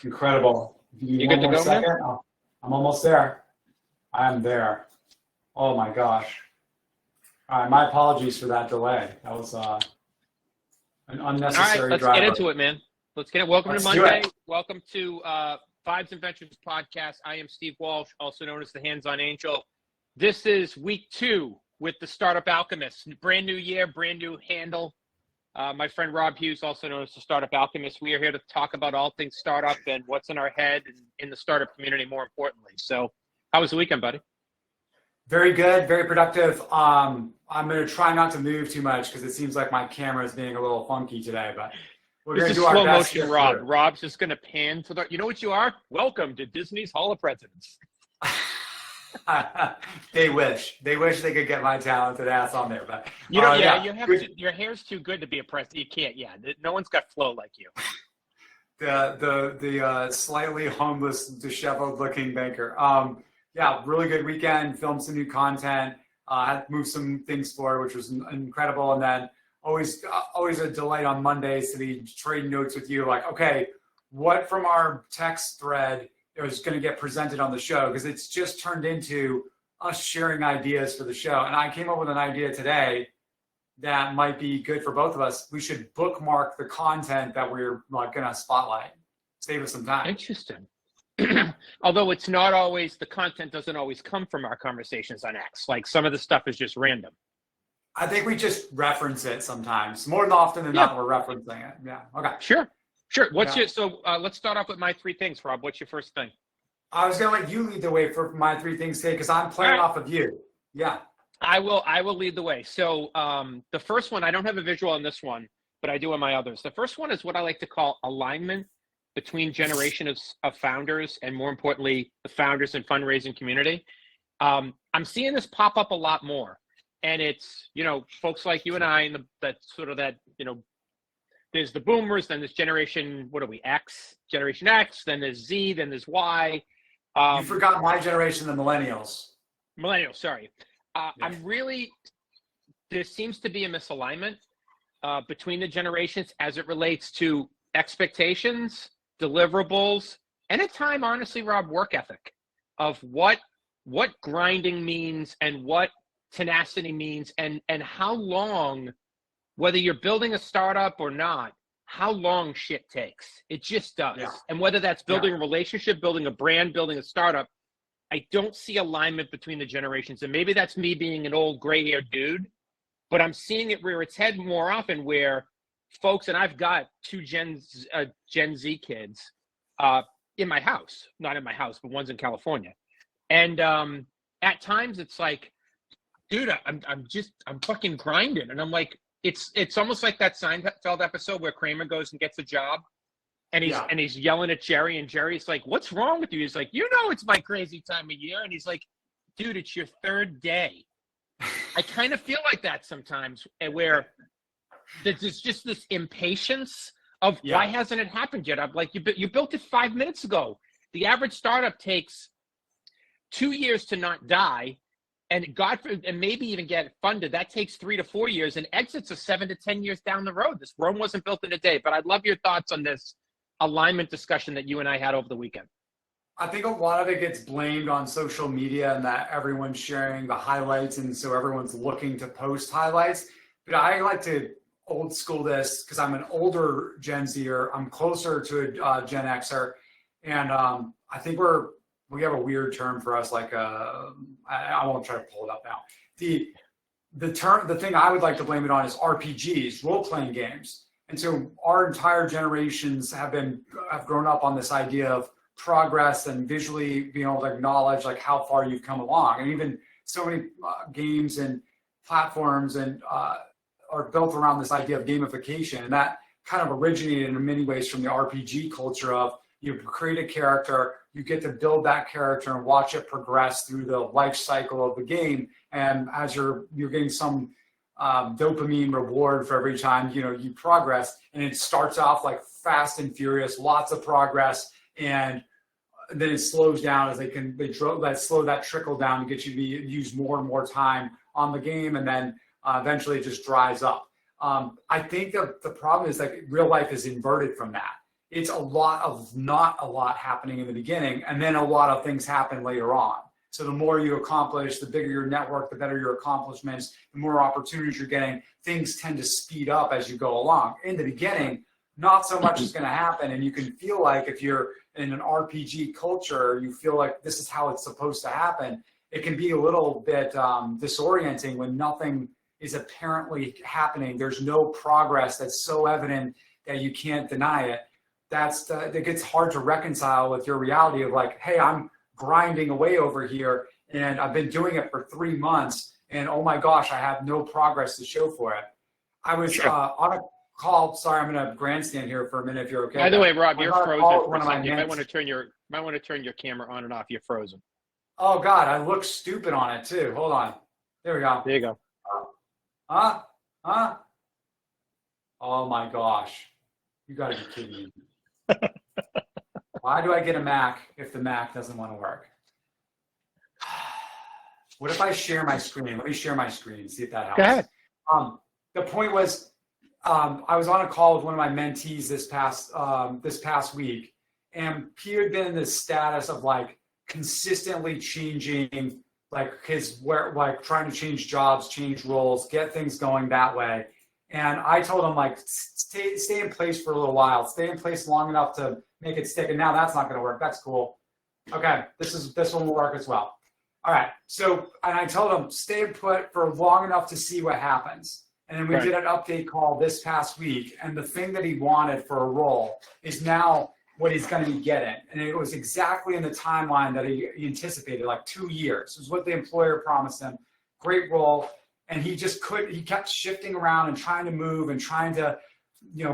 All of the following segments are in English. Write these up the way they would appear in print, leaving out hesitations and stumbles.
Incredible. Give me You one good to more go, man? second. I'm almost there. I'm there. Oh my gosh. All right, my apologies for that delay. That was an All right, unnecessary let's get driver. into it, man. Let's get it. Welcome Let's to do Monday. it. Welcome to Vibes and Ventures podcast. I am Steve Walsh, also known as the Hands-On Angel. This is week 2 with the Startup Alchemist. Brand new year, brand new handle. My friend Rob Hughes, also known as the Startup Alchemist. We are here to talk about all things startup and what's in our head and in the startup community, more importantly. So, how was the weekend, buddy? Very good, very productive. I'm going to try not to move too much because it seems like my camera is being a little funky today, but we're going to This is do our slow best. motion, Rob. Rob's just going to pan to the. You know what you are? Welcome to Disney's Hall of Presidents. They wish they could get my talented ass on there, but You know, yeah. your hair's too good to be a president. You can't. Yeah, no one's got flow like you. The slightly homeless, disheveled looking banker. Yeah, really good weekend. Filmed some new content. Had moved some things forward, which was incredible. And then always a delight on Mondays to be trading notes with you. Like, okay, what from our text thread is going to get presented on the show? Because it's just turned into us sharing ideas for the show. And I came up with an idea today that might be good for both of us. We should bookmark the content that we're going to spotlight. Save us some time. Interesting. Although it's not always, the content doesn't always come from our conversations on X. Like some of the stuff is just random. I think we just reference it sometimes. More often than not, we're referencing it. Yeah. Okay. Sure. What's let's start off with my 3 things, Rob. What's your first thing? I was going to let you lead the way for my 3 things today because I'm playing off of you. Yeah. I will lead the way. So the first one, I don't have a visual on this one, but I do on my others. The first one is what I like to call alignment between generations of founders and, more importantly, the founders and fundraising community. I'm seeing this pop up a lot more. And it's, folks like you and I, and there's the boomers, then there's generation, Generation X, then there's Z, then there's Y. You forgot my generation, the millennials. Millennials, sorry. There seems to be a misalignment between the generations as it relates to expectations, deliverables, and at time, honestly, Rob, work ethic of what grinding means and what tenacity means and how long, whether you're building a startup or not, how long shit takes. It just does. Yeah. And whether that's building a relationship, building a brand, building a startup, I don't see alignment between the generations. And maybe that's me being an old gray-haired dude, but I'm seeing it rear its head more often where folks, and I've got 2 Gen Z kids in my house, not in my house, but one's in California. And at times it's like, dude, I'm fucking grinding. And I'm like, it's almost like that Seinfeld episode where Kramer goes and gets a job and he's yelling at Jerry, and Jerry's like, what's wrong with you? He's like, it's my crazy time of year. And he's like, dude, it's your 3rd day. I kind of feel like that sometimes where there's just this impatience of why hasn't it happened yet? I'm like, you built it 5 minutes ago. The average startup takes 2 years to not die. And and maybe even get funded. That takes 3 to 4 years, and exits are 7 to 10 years down the road. This Rome wasn't built in a day. But I'd love your thoughts on this alignment discussion that you and I had over the weekend. I think a lot of it gets blamed on social media and that everyone's sharing the highlights, and so everyone's looking to post highlights. But I like to old school this because I'm an older Gen Zer. I'm closer to a Gen Xer, and I think we have a weird term for us, like I won't try to pull it up now. The thing I would like to blame it on is RPGs, role-playing games. And so our entire generations have grown up on this idea of progress and visually being able to acknowledge like how far you've come along. And even so many games and platforms and are built around this idea of gamification. And that kind of originated in many ways from the RPG culture of you create a character, you get to build that character and watch it progress through the life cycle of the game. And as you're getting some dopamine reward for every time, you progress, and it starts off like fast and furious, lots of progress. And then it slows down as they slow that trickle down to get you to use more and more time on the game. And then eventually it just dries up. I think the problem is like real life is inverted from that. it's not a lot happening in the beginning, and then a lot of things happen later on. So the more you accomplish, the bigger your network, the better your accomplishments, the more opportunities you're getting. Things tend to speed up as you go along. In the beginning, not so much is going to happen, and you can feel like if you're in an RPG culture, you feel like this is how it's supposed to happen. It can be a little bit disorienting when nothing is apparently happening. There's no progress that's so evident that you can't deny it. It gets hard to reconcile with your reality of like, hey, I'm grinding away over here and I've been doing it for 3 months and oh my gosh, I have no progress to show for it. I was on a call. Sorry, I'm going to grandstand here for a minute if you're okay. By the way, Rob, you're frozen for a second. You might want to turn your camera on and off. You're frozen. Oh God, I look stupid on it too. Hold on. There we go. There you go. Oh my gosh. You gotta be kidding me. Why do I get a Mac if the Mac doesn't want to work? What if I share my screen? Let me share my screen and see if that helps. Go ahead. The point was, I was on a call with one of my mentees this past week, and he had been in this status of like consistently changing, like trying to change jobs, change roles, get things going that way. And I told him like, stay in place for a little while, stay in place long enough to make it stick. And now that's not going to work. That's cool. Okay, this one will work as well. All right. So, and I told him stay put for long enough to see what happens. And then we did an update call this past week. And the thing that he wanted for a role is now what he's going to be getting. And it was exactly in the timeline that he anticipated, like 2 years. It was what the employer promised him. Great role. And he kept shifting around and trying to move and trying to,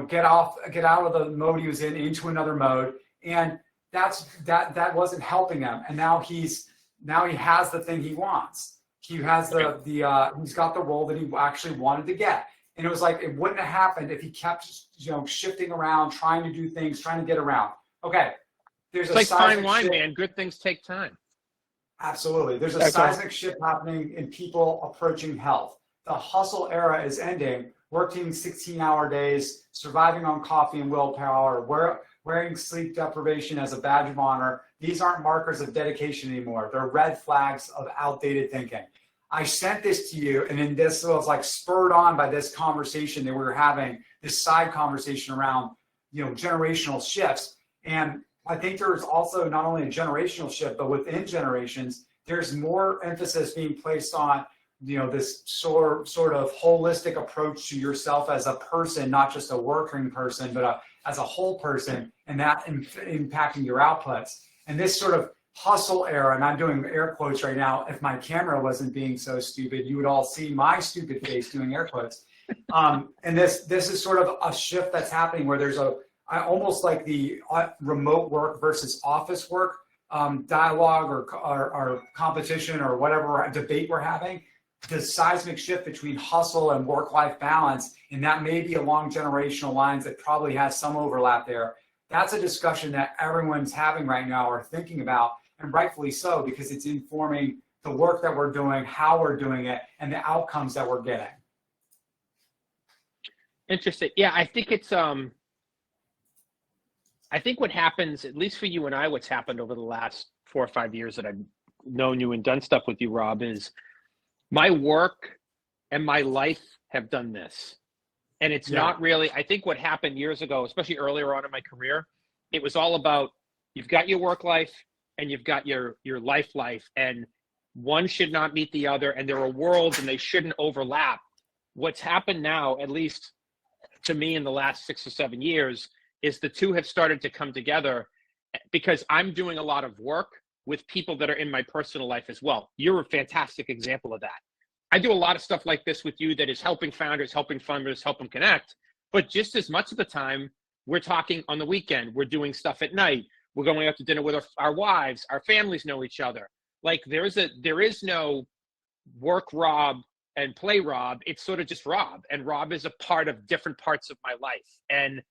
get out of the mode he was in into another mode. And that wasn't helping him. And now he has the thing he wants. He has he's got the role that he actually wanted to get. And it was like, it wouldn't have happened if he kept, shifting around, trying to do things, trying to get around. Okay. It's like fine wine, man. Good things take time. Absolutely. There's a seismic shift happening in people approaching health. The hustle era is ending. Working 16-hour days, surviving on coffee and willpower, wearing sleep deprivation as a badge of honor. These aren't markers of dedication anymore. They're red flags of outdated thinking. I sent this to you, and then this was like spurred on by this conversation that we were having, this side conversation around, generational shifts. And I think there's also not only a generational shift, but within generations, there's more emphasis being placed on, this sort of holistic approach to yourself as a person, not just a working person, but as a whole person, and that impacting your outputs. And this sort of hustle era, and I'm doing air quotes right now. If my camera wasn't being so stupid, you would all see my stupid face doing air quotes. And this is sort of a shift that's happening where there's almost like the remote work versus office work dialogue or competition or whatever debate we're having. The seismic shift between hustle and work-life balance, and that may be along generational lines that probably has some overlap there. That's a discussion that everyone's having right now or thinking about, and rightfully so, because it's informing the work that we're doing, how we're doing it, and the outcomes that we're getting. Interesting. Yeah, I think it's I think what happens, at least for you and I, what's happened over the last 4 or 5 years that I've known you and done stuff with you, Rob, is my work and my life have done this. And it's not really, I think what happened years ago, especially earlier on in my career, it was all about, you've got your work life and you've got your life, and one should not meet the other, and there are worlds and they shouldn't overlap. What's happened now, at least to me in the last 6 or 7 years, is the two have started to come together because I'm doing a lot of work with people that are in my personal life as well. You're a fantastic example of that. I do a lot of stuff like this with you that is helping founders, helping funders, help them connect. But just as much of the time, we're talking on the weekend. We're doing stuff at night. We're going out to dinner with our wives. Our families know each other. Like there is no work Rob and play Rob. It's sort of just Rob. And Rob is a part of different parts of my life. And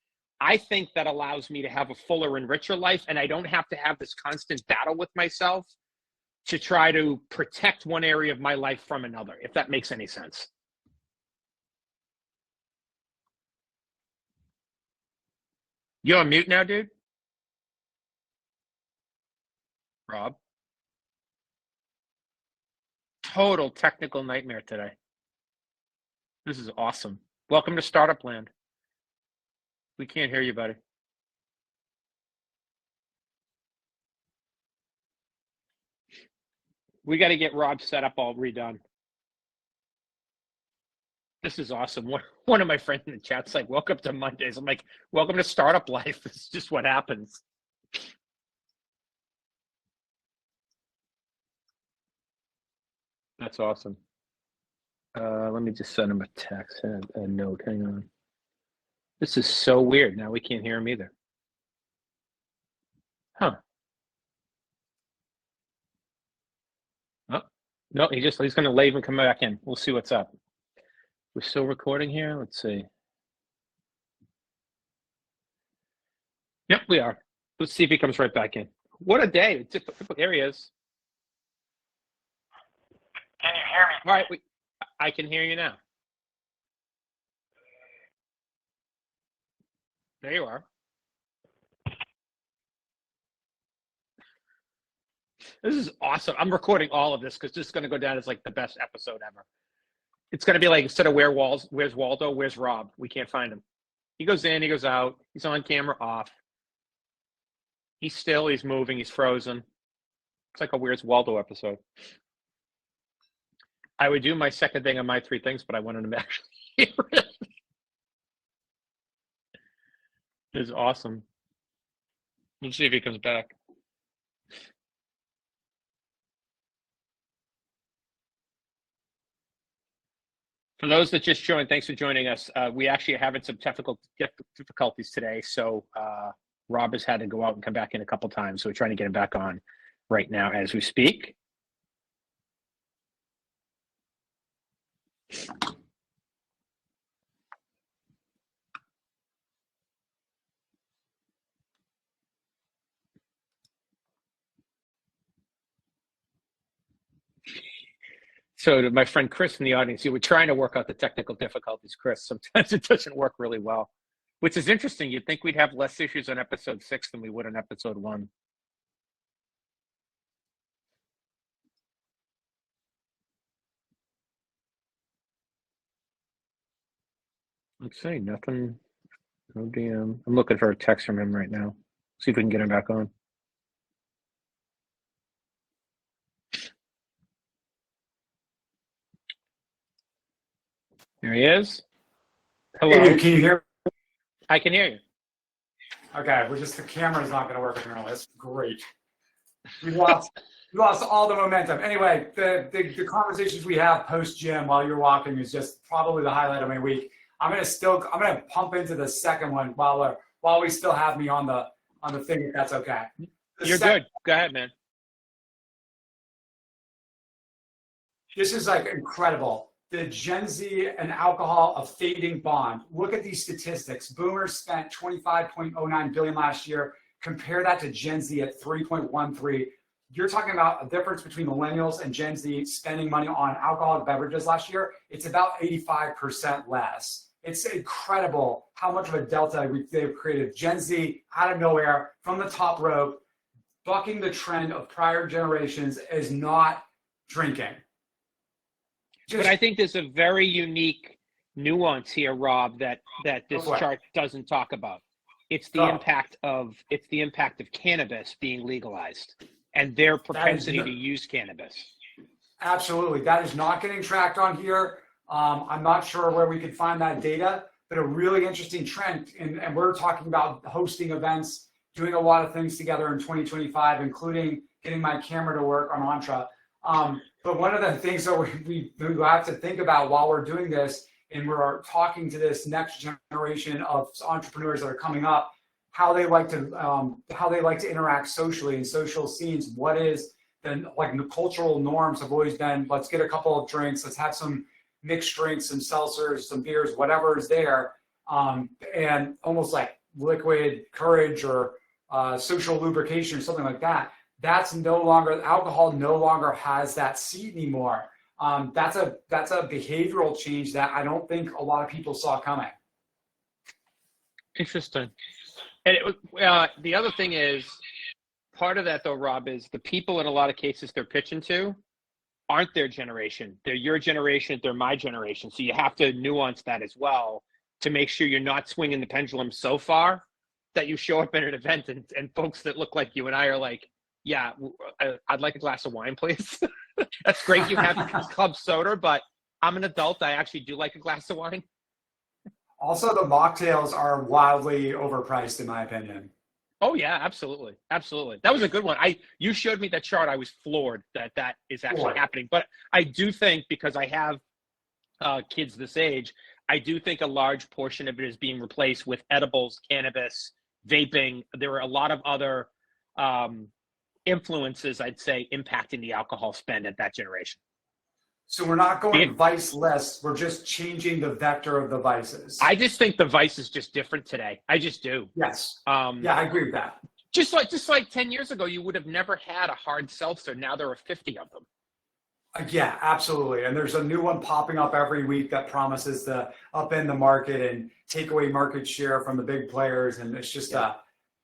I think that allows me to have a fuller and richer life. And I don't have to have this constant battle with myself to try to protect one area of my life from another, if that makes any sense. You're on mute now, dude? Rob? Total technical nightmare today. This is awesome. Welcome to Startup Land. We can't hear you, buddy. We got to get Rob's setup all redone. This is awesome. One of my friends in the chat's like, welcome to Mondays. I'm like, welcome to Startup Life. It's just what happens. That's awesome. Let me just send him a text, a note. Hang on. This is so weird. Now we can't hear him either. Huh. Oh, no, he's going to leave and come back in. We'll see what's up. We're still recording here. Let's see. Yep, we are. Let's see if he comes right back in. What a day. There he is. Can you hear me? All right, I can hear you now. There you are. This is awesome. I'm recording all of this because this is going to go down as like the best episode ever. It's going to be like, instead of where's Waldo, where's Rob? We can't find him. He goes in, he goes out. He's on camera, off. He's still, he's moving, he's frozen. It's like a Where's Waldo episode. I would do my second thing on my three things, but I wanted him to actually hear it. It's awesome. Let's see if he comes back. For those that just joined, thanks for joining us. We actually are having some technical difficulties today, so Rob has had to go out and come back in a couple times, so we're trying to get him back on right now as we speak. So to my friend Chris in the audience, you were trying to work out the technical difficulties, Chris. Sometimes it doesn't work really well, which is interesting. You'd think we'd have less issues on episode 6 than we would on episode 1. Let's see, nothing, no DM. I'm looking for a text from him right now. See if we can get him back on. There he is. Hello. Hey, can you hear me? I can hear you. Okay, the camera's not going to work apparently. That's great. We lost all the momentum. Anyway, the conversations we have post gym while you're walking is just probably the highlight of my week. I'm gonna pump into the second one while we still have me on the thing, if that's okay. You're good. Go ahead, man. This is like incredible. The Gen Z and alcohol, a fading bond. Look at these statistics. Boomers spent $25.09 billion last year. Compare that to Gen Z at 3.13. You're talking about a difference between millennials and Gen Z spending money on alcoholic beverages last year. It's about 85% less. It's incredible how much of a delta they've created. Gen Z, out of nowhere, from the top rope, bucking the trend of prior generations, is not drinking. But I think there's a very unique nuance here, Rob, that this chart doesn't talk about. It's the impact of cannabis being legalized and their propensity to use cannabis. Absolutely, that is not getting tracked on here. I'm not sure where we could find that data, but a really interesting trend. And we're talking about hosting events, doing a lot of things together in 2025, including getting my camera to work on Entra. But one of the things that we have to think about while we're doing this, and we're talking to this next generation of entrepreneurs that are coming up, how they like to interact socially in social scenes. What is the cultural norms have always been, let's get a couple of drinks, let's have some mixed drinks, some seltzers, some beers, whatever is there, and almost like liquid courage or social lubrication or something like that. That's no longer, alcohol no longer has that seat anymore. That's a behavioral change that I don't think a lot of people saw coming. Interesting. And the other thing is, part of that though, Rob, is the people in a lot of cases they're pitching to aren't their generation. They're your generation, they're my generation. So you have to nuance that as well to make sure you're not swinging the pendulum so far that you show up at an event and folks that look like you and I are like, yeah, I'd like a glass of wine, please. That's great you have club soda, but I'm an adult. I actually do like a glass of wine. Also, the mocktails are wildly overpriced, in my opinion. Oh yeah, absolutely, absolutely. That was a good one. You showed me that chart. I was floored that is actually happening. But I do think, because I have kids this age, I do think a large portion of it is being replaced with edibles, cannabis, vaping. There are a lot of other influences, I'd say, impacting the alcohol spend at that generation. So we're not going vice-less. We're just changing the vector of the vices. I just think the vice is just different today. I just do. Yes. Yeah, I agree with that. Just like 10 years ago, you would have never had a hard seltzer. Now there are 50 of them. Yeah, absolutely. And there's a new one popping up every week that promises to upend the market and take away market share from the big players. And it's just, I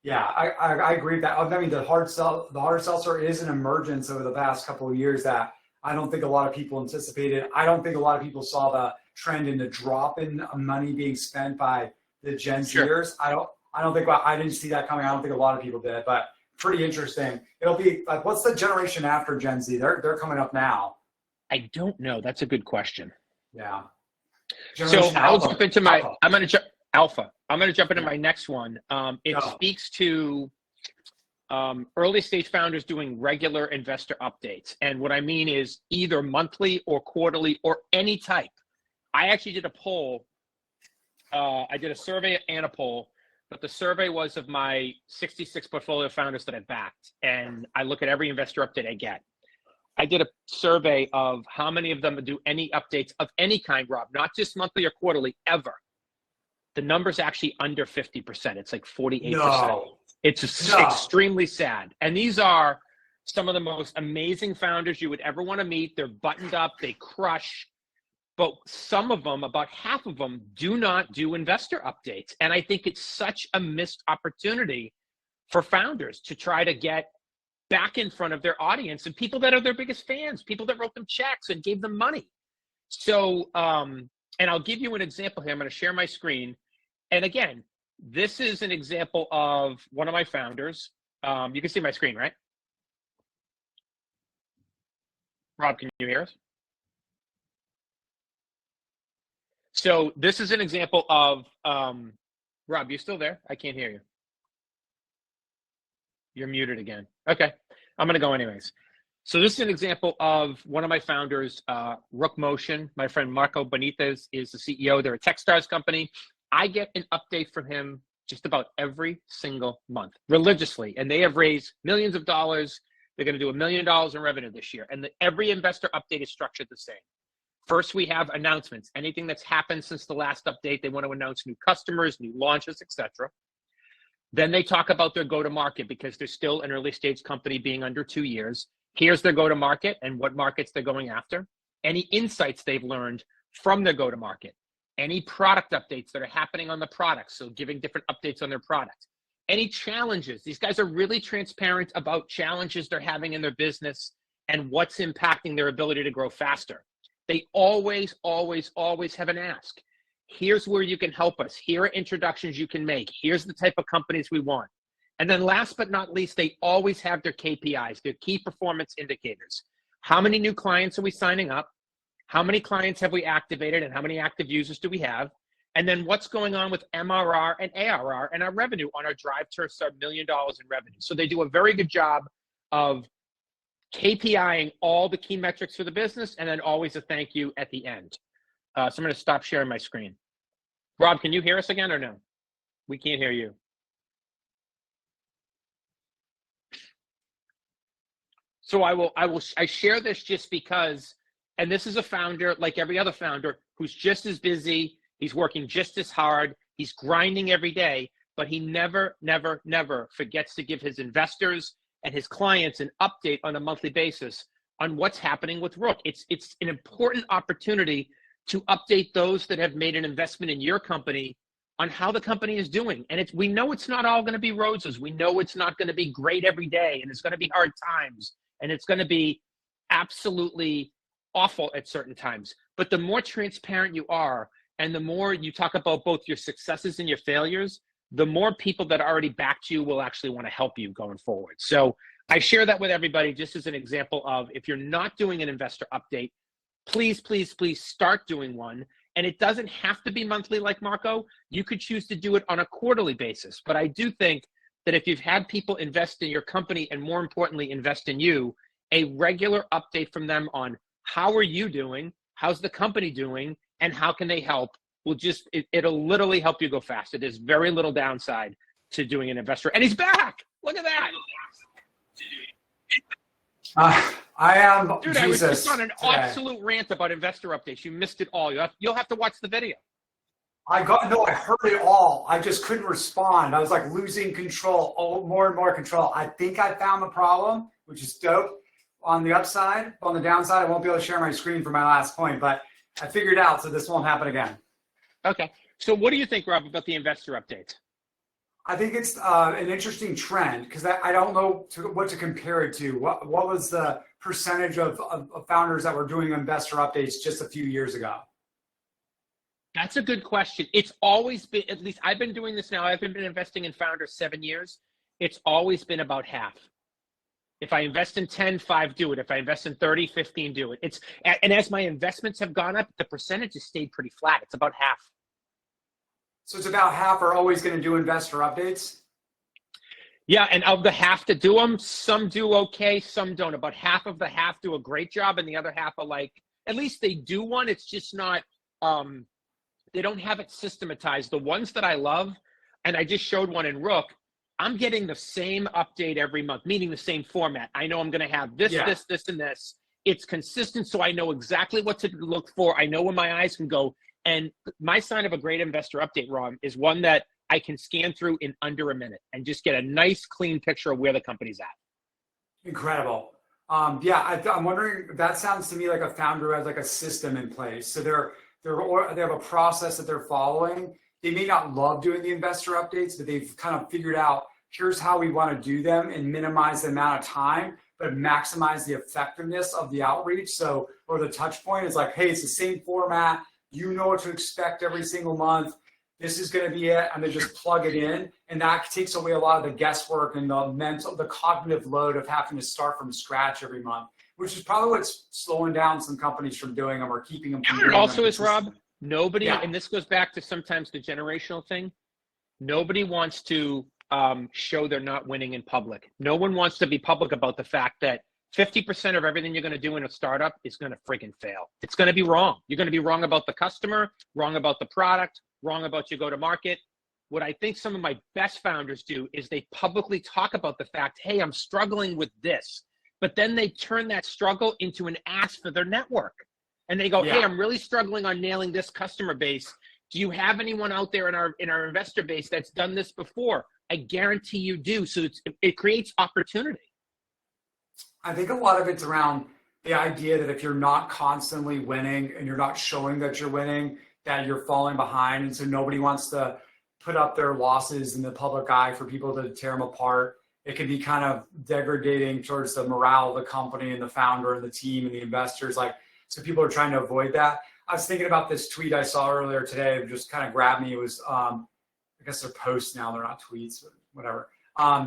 agree with that. I mean, the hard seltzer is an emergence over the past couple of years that I don't think a lot of people anticipated. I don't think a lot of people saw the trend in the drop in money being spent by the Gen Zers. I didn't see that coming. I don't think a lot of people did, but pretty interesting. It'll be like, what's the generation after Gen Z? They're coming up now. I don't know. That's a good question. Yeah. So I'll jump into my, I'm going to jump into my next one. It speaks to early stage founders doing regular investor updates. And what I mean is either monthly or quarterly or any type. I actually did a poll. I did a survey and a poll, but the survey was of my 66 portfolio founders that I backed. And I look at every investor update I get. I did a survey of how many of them do any updates of any kind, Rob, not just monthly or quarterly, ever. The number's actually under 50%. It's like 48%. No. It's extremely sad. And these are some of the most amazing founders you would ever want to meet. They're buttoned up, they crush. But some of them, about half of them, do not do investor updates. And I think it's such a missed opportunity for founders to try to get back in front of their audience and people that are their biggest fans, people that wrote them checks and gave them money. So, and I'll give you an example here. I'm going to share my screen. And again, this is an example of one of my founders. You can see my screen, right? Rob, can you hear us? So this is an example of, Rob, you still there? I can't hear you. You're muted again. Okay, I'm gonna go anyways. So this is an example of one of my founders, Rook Motion. My friend Marco Benitez is the CEO. They're a Techstars company. I get an update from him just about every single month, religiously. And they have raised millions of dollars. They're gonna do $1 million in revenue this year. And every investor update is structured the same. First, we have announcements. Anything that's happened since the last update, they want to announce new customers, new launches, etc. Then they talk about their go-to-market because they're still an early-stage company being under 2 years. Here's their go-to-market and what markets they're going after. Any insights they've learned from their go-to-market. Any product updates that are happening on the product, so giving different updates on their product. Any challenges. These guys are really transparent about challenges they're having in their business and what's impacting their ability to grow faster. They always, always, always have an ask. Here's where you can help us. Here are introductions you can make. Here's the type of companies we want. And then last but not least, they always have their KPIs, their key performance indicators. How many new clients are we signing up? How many clients have we activated and how many active users do we have? And then what's going on with MRR and ARR and our revenue on our drive to $1 million in revenue. So they do a very good job of KPIing all the key metrics for the business and then always a thank you at the end. So I'm going to stop sharing my screen. Rob, can you hear us again or no? We can't hear you. So I share this just because, and this is a founder like every other founder who's just as busy. He's working just as hard. He's grinding every day, but he never, never, never forgets to give his investors and his clients an update on a monthly basis on what's happening with Rook. It's an important opportunity to update those that have made an investment in your company on how the company is doing. And we know it's not all going to be roses. We know it's not going to be great every day, and it's going to be hard times, and it's going to be absolutely awful at certain times. But the more transparent you are, and the more you talk about both your successes and your failures, the more people that already backed you will actually want to help you going forward. So I share that with everybody just as an example of, if you're not doing an investor update, please, please, please start doing one. And it doesn't have to be monthly like Marco. You could choose to do it on a quarterly basis. But I do think that if you've had people invest in your company, and more importantly, invest in you, a regular update from them on how are you doing, how's the company doing, and how can they help will just, it'll literally help you go fast. There's very little downside to doing an investor. And he's back. Look at that. I am Dude, Jesus I was just on an today. absolute rant about investor updates. You missed it all. You'll have to watch the video. I heard it all. I just couldn't respond. I was like losing control, more and more control. I think I found the problem, which is dope. On the upside, on the downside, I won't be able to share my screen for my last point, but I figured out, so this won't happen again. Okay. So what do you think, Rob, about the investor updates? I think it's an interesting trend, because I don't know what to compare it to. What was the percentage of founders that were doing investor updates just a few years ago? That's a good question. It's always been, at least I've been doing this now, I've been investing in founders 7 years. It's always been about half. If I invest in 10, 5 do it. If I invest in 30, 15 do it. And as my investments have gone up, the percentage has stayed pretty flat. It's about half. So it's about half are always going to do investor updates? Yeah, and of the half to do them, some do okay, some don't. About half of the half do a great job, and the other half are like, at least they do one. It's just not, they don't have it systematized. The ones that I love, and I just showed one in Rook, I'm getting the same update every month, meaning the same format. I know I'm going to have this, this, and this. It's consistent, so I know exactly what to look for. I know where my eyes can go. And my sign of a great investor update, Ron, is one that I can scan through in under a minute and just get a nice, clean picture of where the company's at. Incredible. I'm wondering, that sounds to me like a founder has like a system in place. So they have a process that they're following. They may not love doing the investor updates, but they've kind of figured out, here's how we want to do them and minimize the amount of time, but maximize the effectiveness of the outreach. So, or the touch point is like, hey, it's the same format. You know what to expect every single month. This is going to be it. And they just plug it in. And that takes away a lot of the guesswork and the cognitive load of having to start from scratch every month, which is probably what's slowing down some companies from doing them or keeping them from doing them. Also is, Rob, nobody, and this goes back to sometimes the generational thing, nobody wants to show they're not winning in public. No one wants to be public about the fact that 50% of everything you're going to do in a startup is going to freaking fail. It's going to be wrong. You're going to be wrong about the customer, wrong about the product, wrong about your go-to-market. What I think some of my best founders do is they publicly talk about the fact, hey, I'm struggling with this. But then they turn that struggle into an ask for their network. And they go, hey, I'm really struggling on nailing this customer base. Do you have anyone out there in our investor base that's done this before? I guarantee you do. So it creates opportunity. I think a lot of it's around the idea that if you're not constantly winning and you're not showing that you're winning, that you're falling behind. And so nobody wants to put up their losses in the public eye for people to tear them apart. It can be kind of degrading towards the morale of the company and the founder and the team and the investors. So people are trying to avoid that. I was thinking about this tweet I saw earlier today. It just kind of grabbed me. It was, I guess they're posts now, they're not tweets or whatever.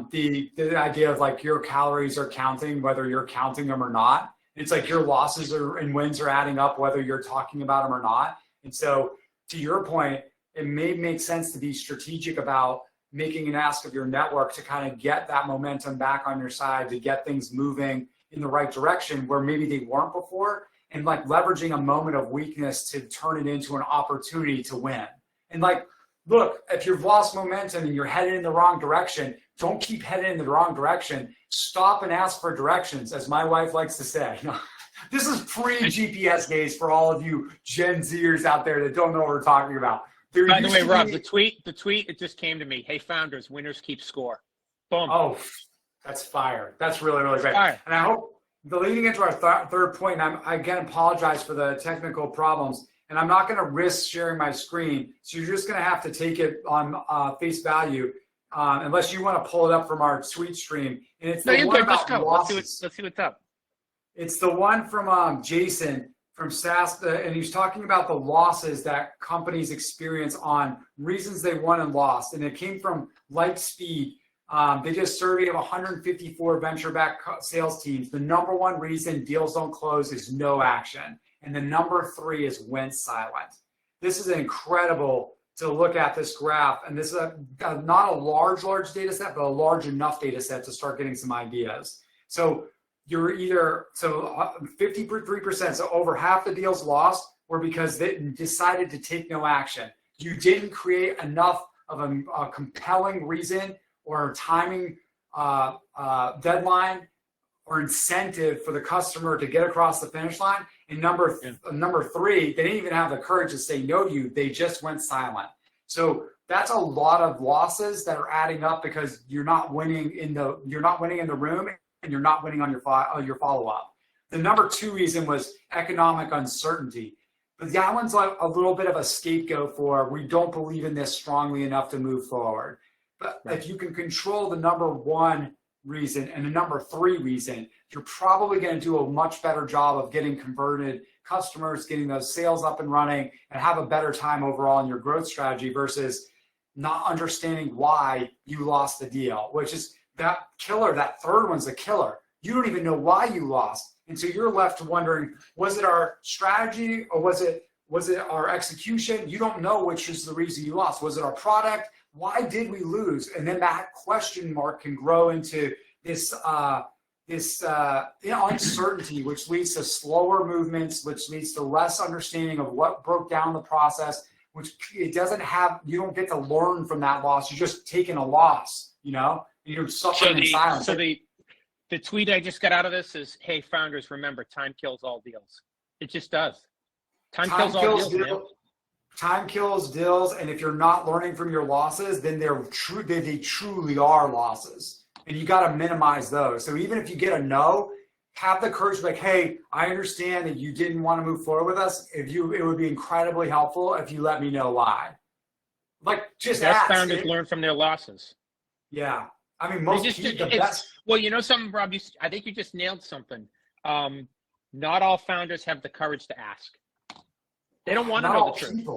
The idea of like your calories are counting, whether you're counting them or not. It's like your losses and wins are adding up, whether you're talking about them or not. And so to your point, it may make sense to be strategic about making an ask of your network to kind of get that momentum back on your side, to get things moving in the right direction where maybe they weren't before, and like leveraging a moment of weakness to turn it into an opportunity to win. And like, look, if you've lost momentum and you're headed in the wrong direction, don't keep heading in the wrong direction. Stop and ask for directions, as my wife likes to say. This is pre-GPS days for all of you Gen Zers out there that don't know what we're talking about. By the way, Rob, the tweet, it just came to me. Hey, founders, winners keep score. Boom. Oh, that's fire. That's really, really great. Fire. And I hope, leading into our third point, and I again apologize for the technical problems, and I'm not going to risk sharing my screen. So you're just going to have to take it on face value, unless you want to pull it up from our tweet stream. And it's No, the you're one good. Let's about go. losses. Let's see what's up. It's the one from Jason from SaaS, and he's talking about the losses that companies experience on reasons they won and lost. And it came from Lightspeed. They did a survey of 154 venture-backed sales teams. The number one reason deals don't close is no action. And the number 3 is went silent. This is incredible to look at this graph. And this is not a large data set, but a large enough data set to start getting some ideas. So you're either, 53%, so over half the deals lost were because they decided to take no action. You didn't create enough of a compelling reason or timing deadline or incentive for the customer to get across the finish line. And number 3, they didn't even have the courage to say no to you. They just went silent. So that's a lot of losses that are adding up because you're not winning in the room, and you're not winning on your follow-up. The number 2 reason was economic uncertainty. But that one's like a little bit of a scapegoat for we don't believe in this strongly enough to move forward. But if you can control the number 1 reason and the number 3 reason, you're probably going to do a much better job of getting converted customers, getting those sales up and running, and have a better time overall in your growth strategy versus not understanding why you lost the deal, which is that killer. That third one's a killer. You don't even know why you lost. And so you're left wondering, was it our strategy or was it our execution? You don't know which is the reason you lost. Was it our product? Why did we lose? And then that question mark can grow into this uncertainty, which leads to slower movements, which leads to less understanding of what broke down the process, which you don't get to learn from that loss. You're just taking a loss, You're suffering in silence. So the tweet I just got out of this is, hey, founders, remember, time kills all deals. It just does. Time kills all deals, man. Time kills deals, and if you're not learning from your losses, then they truly are losses. And you got to minimize those. So even if you get a no, have the courage to be like, hey, I understand that you didn't want to move forward with us. It would be incredibly helpful if you let me know why. Like, just ask. Founders learn from their losses. Yeah. I mean, the best. Well, you know something, Rob? I think you just nailed something. Not all founders have the courage to ask. They don't want to know the truth.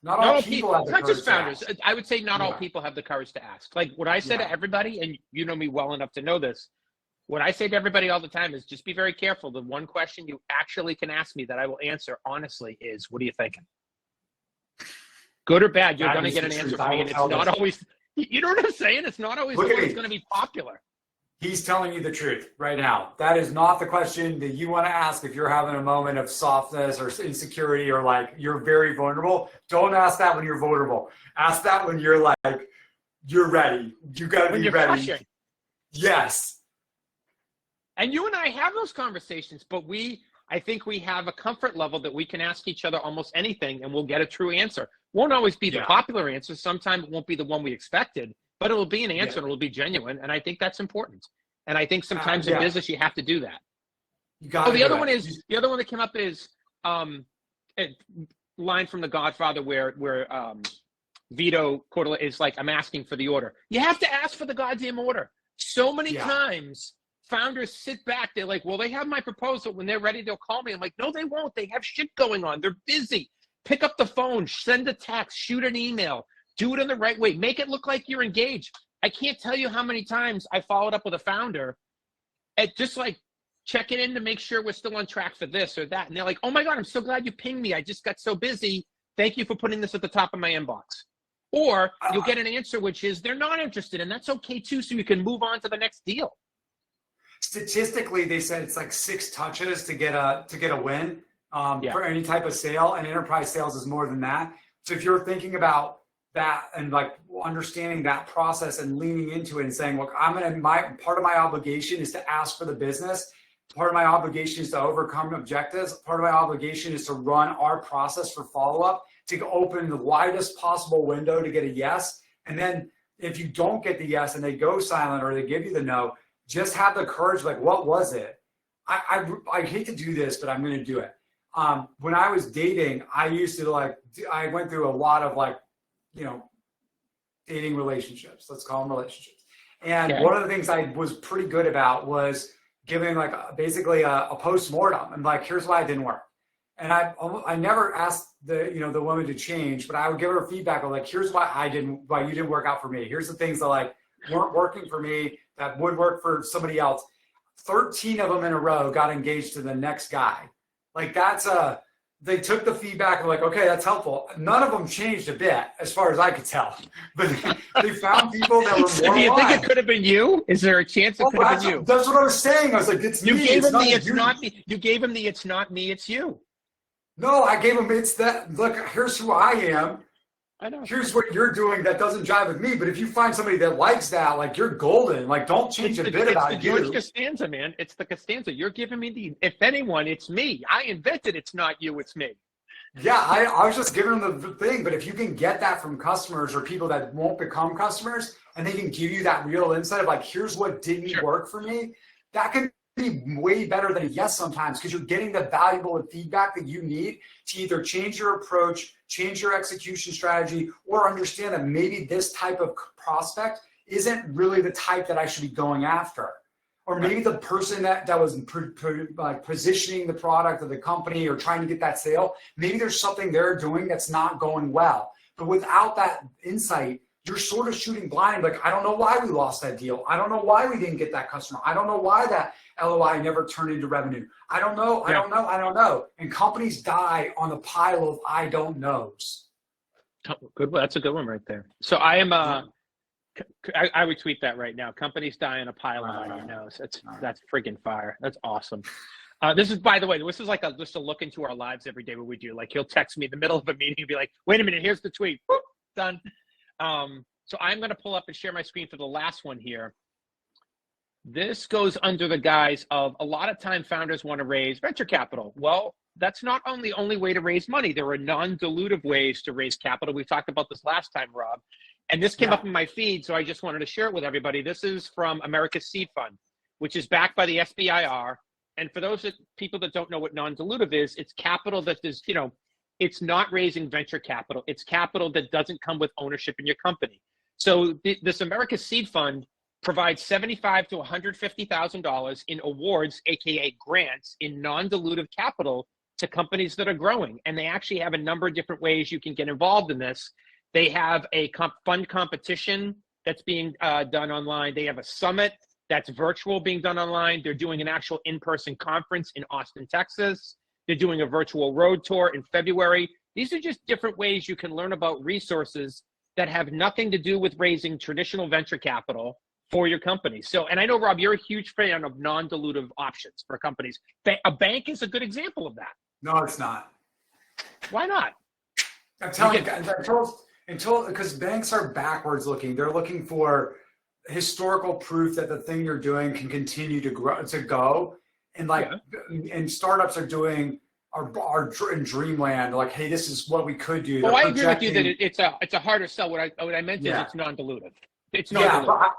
Not all people have the not courage just founders. to ask. I would say not all people have the courage to ask. Like what I say to everybody, and you know me well enough to know this, what I say to everybody all the time is just be very careful. The one question you actually can ask me that I will answer honestly is, what are you thinking? Good or bad, you're going to get an answer from me. And it's not always, you know what I'm saying? It's not always going to be popular. He's telling you the truth right now. That is not the question that you want to ask if you're having a moment of softness or insecurity or like you're very vulnerable. Don't ask that when you're vulnerable. Ask that when you're like, you're ready. You got to be ready. Crushing. Yes. And you and I have those conversations, but I think we have a comfort level that we can ask each other almost anything and we'll get a true answer. Won't always be the popular answer. Sometimes it won't be the one we expected. But it'll be an answer and it'll be genuine. And I think that's important. And I think sometimes in business, you have to do that. The other one that came up is a line from The Godfather where Vito Corleone is like, I'm asking for the order. You have to ask for the goddamn order. So many times founders sit back. They're like, well, they have my proposal. When they're ready, they'll call me. I'm like, no, they won't. They have shit going on. They're busy. Pick up the phone, send a text, shoot an email. Do it in the right way. Make it look like you're engaged. I can't tell you how many times I followed up with a founder at just like checking in to make sure we're still on track for this or that. And they're like, oh my God, I'm so glad you pinged me. I just got so busy. Thank you for putting this at the top of my inbox. Or you'll get an answer, which is they're not interested. And that's okay too. So you can move on to the next deal. Statistically, they said it's like 6 touches to get a win for any type of sale, and enterprise sales is more than that. So if you're thinking about that and like understanding that process and leaning into it and saying, look, part of my obligation is to ask for the business. Part of my obligation is to overcome objectives. Part of my obligation is to run our process for follow-up to open the widest possible window to get a yes. And then if you don't get the yes and they go silent or they give you the no, just have the courage, like, what was it? I hate to do this, but I'm going to do it. when I was dating, I used to I went through a lot of dating relationships. Let's call them relationships. And one of the things I was pretty good about was giving basically a post-mortem and here's why it didn't work. And I never asked the woman to change, but I would give her feedback of here's why you didn't work out for me. Here's the things that weren't working for me that would work for somebody else. 13 of them in a row got engaged to the next guy. They took the feedback and okay, that's helpful. None of them changed a bit as far as I could tell, but they found people that were more Do you think aligned. it could have been you? Is there a chance it could have been you? That's what I was saying. I was like, it's You me. gave him the it's not me. You gave him the it's not me, it's you. No, I gave him it's that. Look, here's who I am. I know. Here's what you're doing that doesn't jive with me. But if you find somebody that likes that, you're golden. Don't change a bit about it's you. the George Costanza, man. It's the Costanza. You're giving me if anyone, it's me. I invented it's not you, it's me. Yeah, I was just giving them the thing. But if you can get that from customers or people that won't become customers, and they can give you that real insight of here's what didn't work for me, that can be way better than a yes sometimes, because you're getting the valuable feedback that you need to either change your approach, change your execution strategy, or understand that maybe this type of prospect isn't really the type that I should be going after. Or maybe the person that was positioning the product of the company or trying to get that sale, maybe there's something they're doing that's not going well. But without that insight, you're sort of shooting blind. I don't know why we lost that deal. I don't know why we didn't get that customer. I don't know why that LOI never turned into revenue. I don't know. I don't know. And companies die on the pile of I don't knows. Good. That's a good one right there. So I am I would tweet that right now. Companies die in a pile of I don't knows. That's friggin' fire. That's awesome. This is, by the way, this is just a look into our lives every day. What we do, he'll text me in the middle of a meeting and be like, "Wait a minute, here's the tweet." Boop, done. So I'm going to pull up and share my screen for the last one here. This goes under the guise of a lot of time founders want to raise venture capital. Well, that's not only the only way to raise money. There are non-dilutive ways to raise capital. We talked about this last time, Rob. And this came up in my feed, so I just wanted to share it with everybody. This is from America's Seed Fund, which is backed by the SBIR. And for those people that don't know what non-dilutive is, it's capital that is, it's not raising venture capital. It's capital that doesn't come with ownership in your company. So this America's Seed Fund provides $75,000 to $150,000 in awards, aka grants, in non-dilutive capital to companies that are growing. And they actually have a number of different ways you can get involved in this. They have a fund competition that's being done online. They have a summit that's virtual being done online. They're doing an actual in-person conference in Austin, Texas. They're doing a virtual road tour in February. These are just different ways you can learn about resources that have nothing to do with raising traditional venture capital for your company. So, and I know, Rob, you're a huge fan of non-dilutive options for companies. A bank is a good example of that. No, it's not. Why not? I'm telling you, because banks are backwards looking. They're looking for historical proof that the thing you're doing can continue to go. And and startups are in dreamland. Hey, this is what we could do. Well, I agree with you that it's a harder sell. What I meant is it's non-dilutive. It's non-dilutive. Yeah, but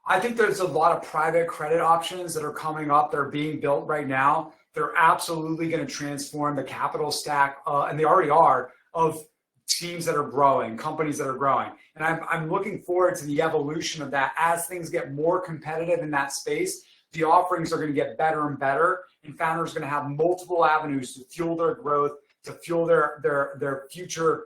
I think there's a lot of private credit options that are coming up. They're being built right now. They're absolutely going to transform the capital stack, and they already are, of teams that are growing, companies that are growing. And I'm looking forward to the evolution of that. As things get more competitive in that space, the offerings are going to get better and better, and founders are going to have multiple avenues to fuel their growth, to fuel their future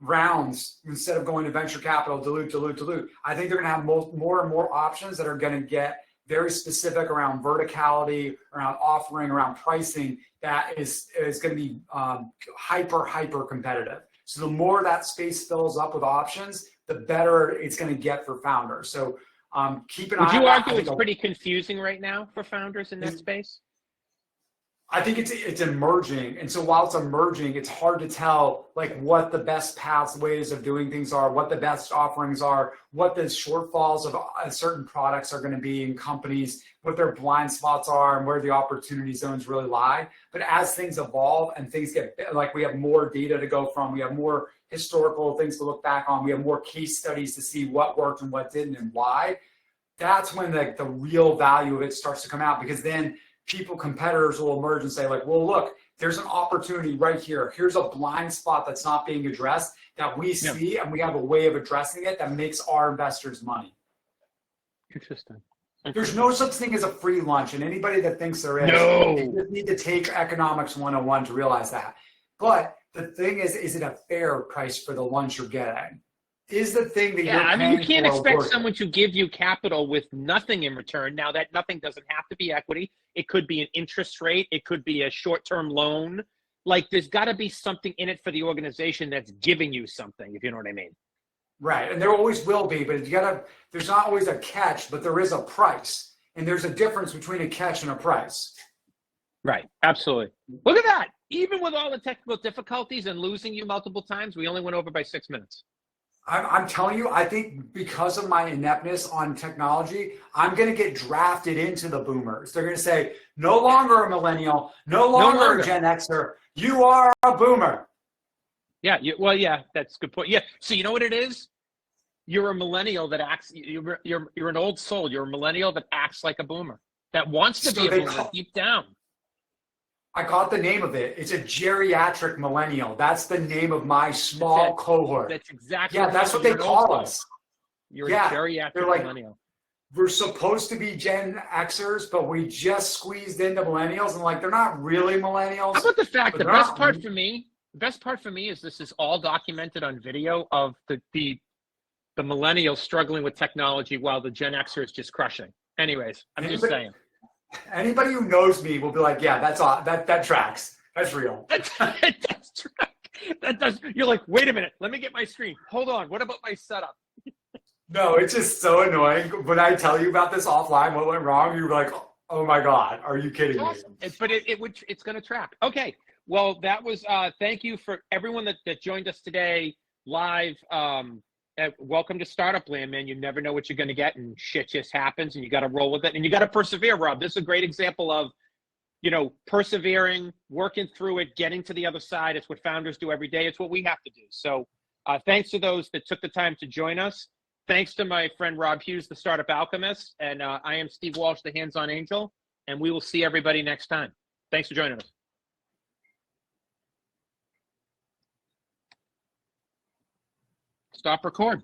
rounds, instead of going to venture capital, dilute. I think they're going to have more and more options that are going to get very specific around verticality, around offering, around pricing, that is going to be hyper competitive. So the more that space fills up with options, the better it's going to get for founders. So keep an eye on that. Would you argue it's pretty confusing right now for founders in that space? I think it's emerging. And so while it's emerging, it's hard to tell what the best pathways of doing things are, what the best offerings are, what the shortfalls of certain products are going to be in companies, what their blind spots are, and where the opportunity zones really lie. But as things evolve and things get we have more data to go from, we have more historical things to look back on, we have more case studies to see what worked and what didn't and why. That's when the real value of it starts to come out, because then competitors will emerge and say well, look, there's an opportunity right here. Here's a blind spot that's not being addressed that we Yeah. see, and we have a way of addressing it that makes our investors money. Interesting. There's no such thing as a free lunch, and anybody that thinks there is, No. they just need to take economics 101 to realize that. But the thing is it a fair price for the lunch you're getting? Is the thing that Yeah, you're I mean, you paying can't for expect worth it? someone to give you capital with nothing in return. Now, that nothing doesn't have to be equity. It could be an interest rate. It could be a short-term loan. Like, there's got to be something in it for the organization that's giving you something, if you know what I mean. Right, and there always will be, but there's not always a catch, but there is a price. And there's a difference between a catch and a price. Right, absolutely. Look at that. Even with all the technical difficulties and losing you multiple times, we only went over by 6 minutes. I'm telling you, I think because of my ineptness on technology, I'm going to get drafted into the boomers. They're going to say, no longer a millennial, no longer a Gen Xer, you are a boomer. Yeah, yeah, that's a good point. Yeah, so you know what it is? You're a millennial that acts, you're an old soul. You're a millennial that acts like a boomer, that wants to be a boomer deep down. I got the name of it. It's a geriatric millennial. That's the name of my small cohort. That's exactly. Yeah, that's what they call us. You're a geriatric millennial. We're supposed to be Gen Xers, but we just squeezed into millennials, and like they're not really millennials. How about the fact the best part for me is this is all documented on video of the millennials struggling with technology while the Gen Xer is just crushing. Anyways, I'm just saying. Anybody who knows me will be like, yeah, that's all. That tracks. That's real. That does track. That does. You're like, wait a minute. Let me get my screen. Hold on. What about my setup? No, it's just so annoying. When I tell you about this offline, what went wrong, you're like, oh my God, are you kidding me? Awesome. But it's going to track. Okay. Well, that was, thank you for everyone that joined us today live. Welcome to Startup Land, man. You never know what you're going to get, and shit just happens, and you got to roll with it, and you got to persevere, Rob. This is a great example of, persevering, working through it, getting to the other side. It's what founders do every day. It's what we have to do. So thanks to those that took the time to join us. Thanks to my friend Rob Hughes, the Startup Alchemist, and I am Steve Walsh, the Hands-On Angel, and we will see everybody next time. Thanks for joining us. Stop record.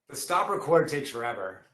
The stop record takes forever.